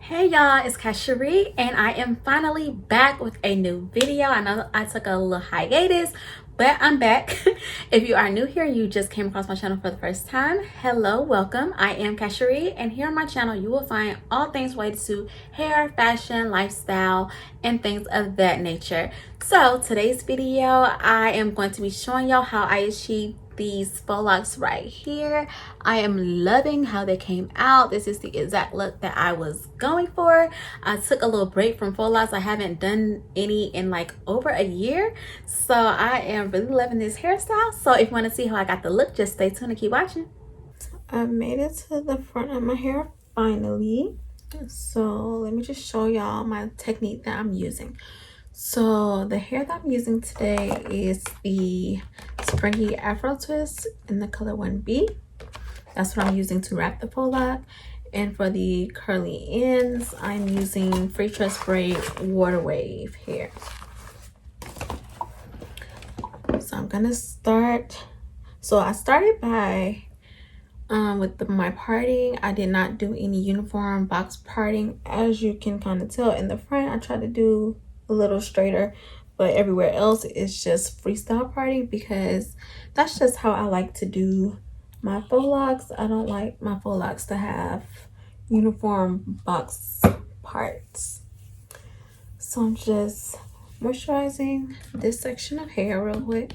Hey y'all, it's Casharee and I am finally back with a new video. I know I took a little hiatus, but I'm back. If you are new here, you just came across my channel for the first time, hello, welcome. I am Casharee and here on my channel you will find all things related to hair, fashion, lifestyle, and things of that nature. So today's video, I am going to be showing y'all how I achieved these faux locks right here. I am loving how they came out. This is the exact look that I was going for. I took a little break from faux locks. I haven't done any in like over a year, so I am really loving this hairstyle. So if you want to see how I got the look, just stay tuned and keep watching. I made it to the front of my hair finally, so let me just show y'all my technique that I'm using. So the hair that I'm using today is the Springy Afro twist in the color 1B. That's what I'm using to wrap the faux lock. And for the curly ends, I'm using Freetress Waterwave hair. So I'm gonna start. So I started by with my parting. I did not do any uniform box parting. As you can kind of tell in the front, I tried to do a little straighter, but everywhere else it's just freestyle parting because that's just how I like to do my faux locks. I don't like my faux locks to have uniform box parts. So I'm just moisturizing this section of hair real quick.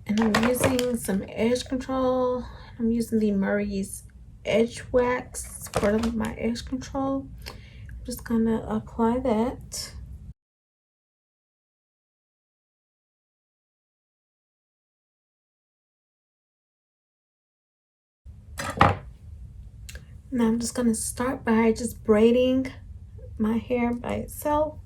And I'm using some edge control. I'm using the Murray's Edge Wax for my edge control. I'm just gonna apply that. Now I'm just gonna start by just braiding my hair by itself.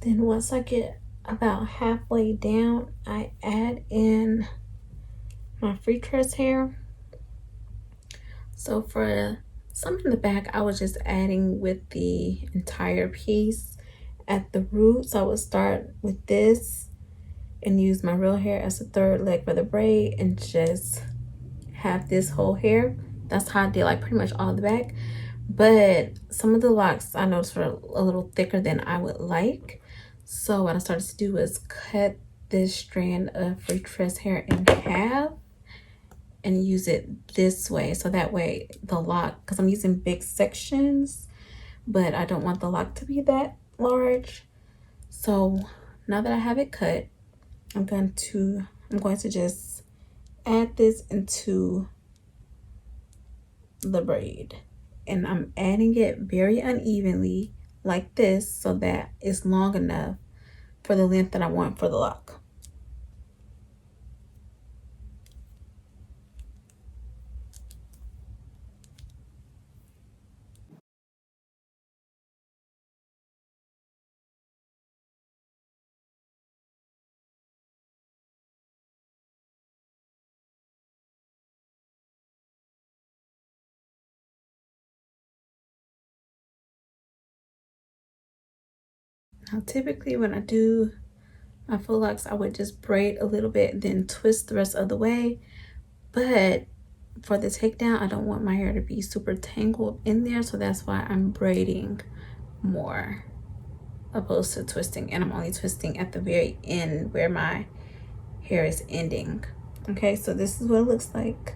Then once I get about halfway down, I add in my Freetress hair. So for some in the back, I was just adding with the entire piece at the root. So I would start with this and use my real hair as a third leg for the braid and just have this whole hair. That's how I did like pretty much all the back. But some of the locks I noticed were a little thicker than I would like. So what I started to do was cut this strand of Freetress hair in half and use it this way. So that way the lock, because I'm using big sections, but I don't want the lock to be that large. So now that I have it cut, I'm going to just add this into the braid. And I'm adding it very unevenly like this so that it's long enough for the length that I want for the lock. Now typically when I do my faux locks, I would just braid a little bit, then twist the rest of the way. But for the takedown, I don't want my hair to be super tangled in there, so that's why I'm braiding more opposed to twisting. And I'm only twisting at the very end where my hair is ending. Okay, so this is what it looks like.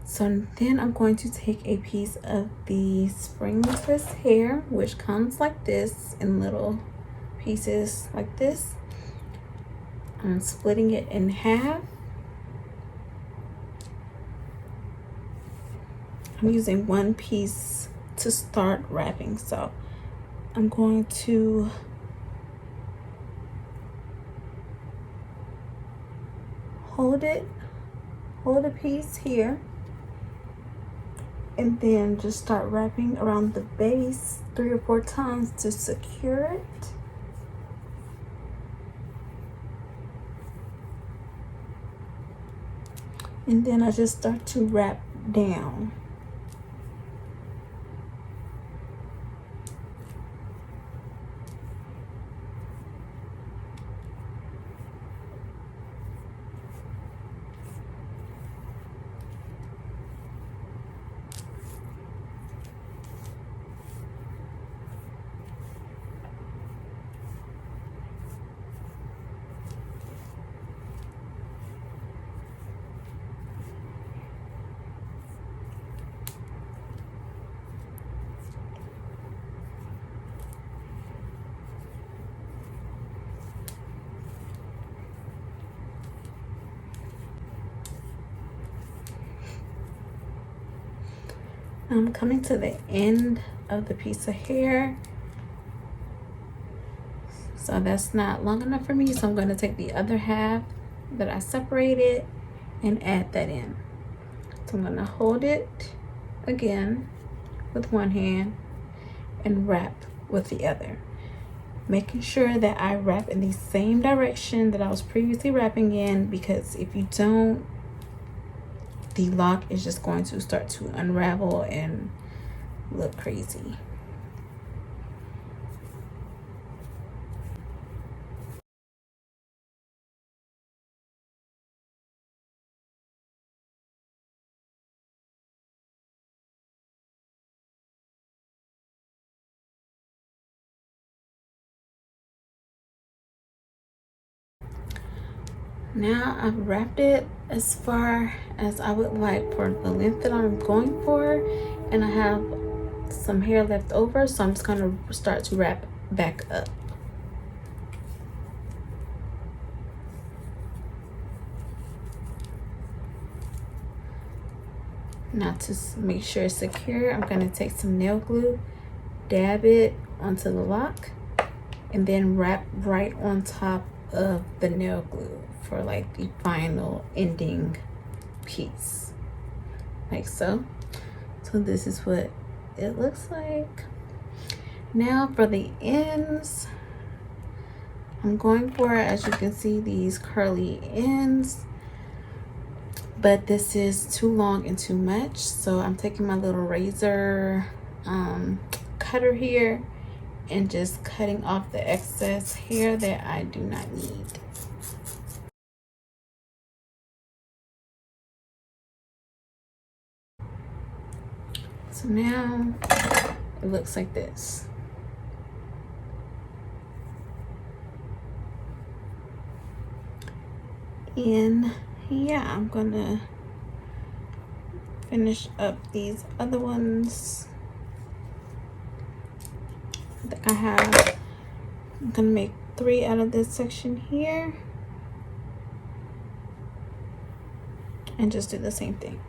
So then I'm going to take a piece of the spring twist hair, which comes like this in little pieces like this. I'm splitting it in half. I'm using one piece to start wrapping, so I'm going to hold a piece here, and then just start wrapping around the base 3 or 4 times to secure it. And then I just start to wrap down. I'm coming to the end of the piece of hair, so that's not long enough for me, so I'm going to take the other half that I separated and add that in. So I'm going to hold it again with one hand and wrap with the other, making sure that I wrap in the same direction that I was previously wrapping in, because if you don't, the lock is just going to start to unravel and look crazy. Now I've wrapped it as far as I would like for the length that I'm going for, and I have some hair left over, so I'm just going to start to wrap back up. Now to make sure it's secure, I'm going to take some nail glue, dab it onto the lock, and then wrap right on top of the nail glue for like the final ending piece, like so. So this is what it looks like. Now for the ends, I'm going for, as you can see, these curly ends, but this is too long and too much, so I'm taking my little razor cutter here and just cutting off the excess hair that I do not need. So now it looks like this. And yeah, I'm gonna finish up these other ones that I have. I'm gonna make 3 out of this section here and just do the same thing.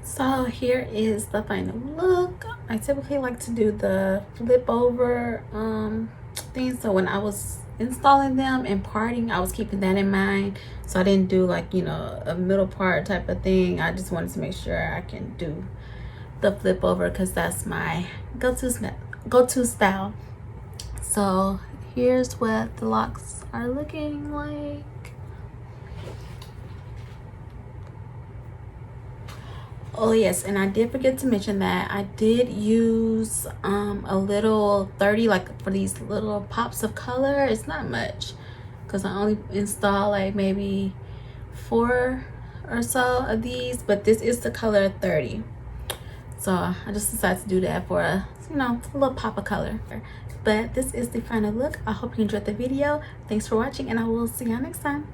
So here is the final look. I typically like to do the flip over thing, so when I was installing them and parting, I was keeping that in mind, so I didn't do like, you know, a middle part type of thing. I just wanted to make sure I can do the flip over because that's my go-to style. So here's what the locks are looking like. Oh yes, and I did forget to mention that I did use a little 30, like for these little pops of color. It's not much because I only installed like maybe 4 or so of these, but this is the color 30. So I just decided to do that for a, you know, a little pop of color. But this is the final look. I hope you enjoyed the video. Thanks for watching, and I will see y'all next time.